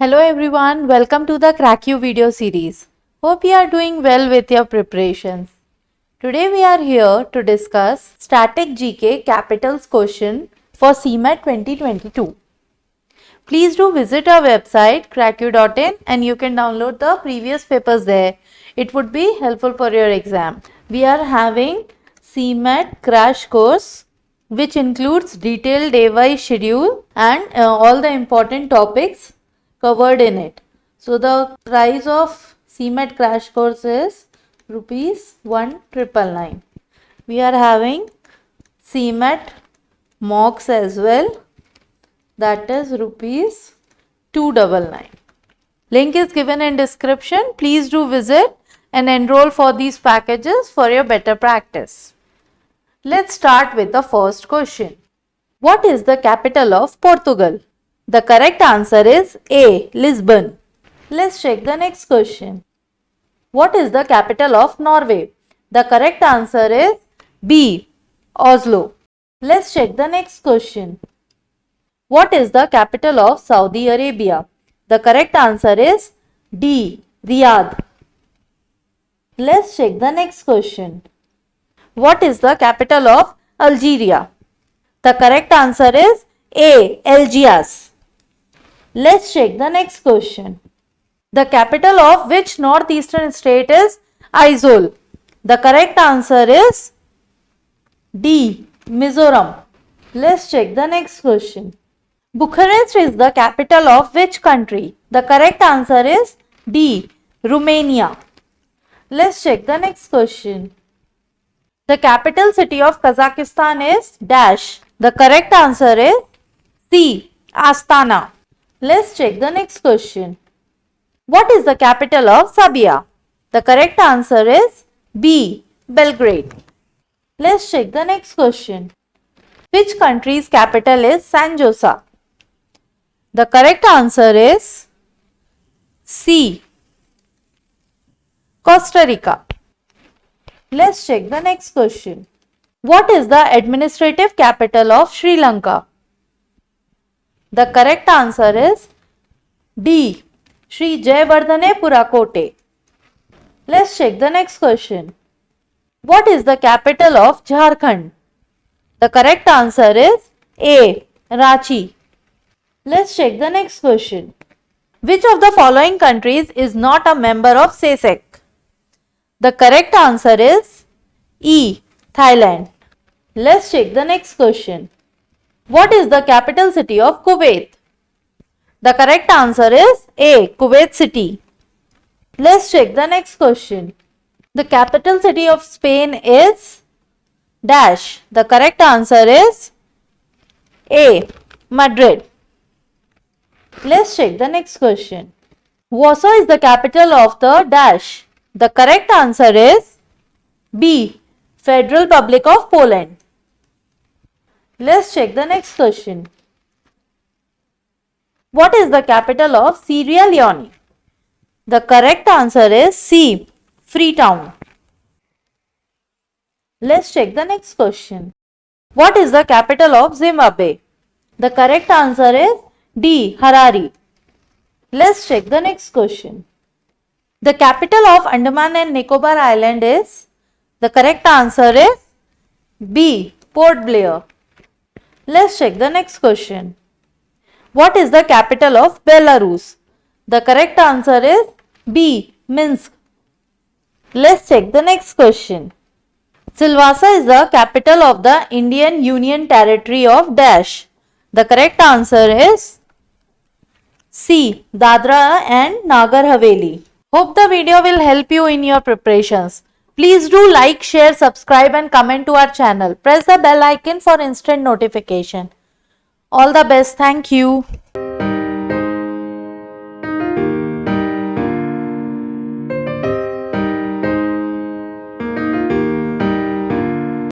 Hello everyone, welcome to the Crack You video series. Hope you are doing well with your preparations. Today we are here to discuss Static GK Capitals question for CMAT 2022. Please do visit our website crackyou.in and you can download the previous papers there. It would be helpful for your exam. We are having CMAT crash course which includes detailed day-wise schedule and all the important topics covered in it. So the price of CMAT crash course is ₹1,999. We are having CMAT mocks as well, that is ₹299. Link is given in description. Please do visit and enroll for these packages for your better practice. Let's start with the first question. What is the capital of Portugal? The correct answer is A. Lisbon. Let's check the next question. What is the capital of Norway? The correct answer is B. Oslo. Let's check the next question. What is the capital of Saudi Arabia? The correct answer is D. Riyadh. Let's check the next question. What is the capital of Algeria? The correct answer is A. Algiers. Let's check the next question. The capital of which northeastern state is Aizwal? The correct answer is D. Mizoram. Let's check the next question. Bucharest is the capital of which country? The correct answer is D. Romania. Let's check the next question. The capital city of Kazakhstan is dash. The correct answer is C. Astana. Let's check the next question. What is the capital of Serbia? The correct answer is B. Belgrade. Let's check the next question. Which country's capital is San Jose? The correct answer is C. Costa Rica. Let's check the next question. What is the administrative capital of Sri Lanka? The correct answer is D. Sri Jayawardene Kotte. Let's check the next question. What is the capital of Jharkhand? The correct answer is A. Ranchi. Let's check the next question. Which of the following countries is not a member of SASEC? The correct answer is E. Thailand. Let's check the next question. What is the capital city of Kuwait? The correct answer is A. Kuwait City. Let's check the next question. The capital city of Spain is dash. The correct answer is A. Madrid. Let's check the next question. Warsaw is the capital of the dash. The correct answer is B. Federal Republic of Poland. Let's check the next question. What is the capital of Sierra Leone? The correct answer is C. Freetown. Let's check the next question. What is the capital of Zimbabwe? The correct answer is D. Harare. Let's check the next question. The capital of Andaman and Nicobar Island is? The correct answer is B. Port Blair. Let's check the next question. What is the capital of Belarus? The correct answer is B. Minsk. Let's check the next question. Silvassa is the capital of the Indian Union Territory of dash. The correct answer is C. Dadra and Nagar Haveli. Hope the video will help you in your preparations. Please do like, share, subscribe and comment to our channel. Press the bell icon for instant notification. All the best. Thank you.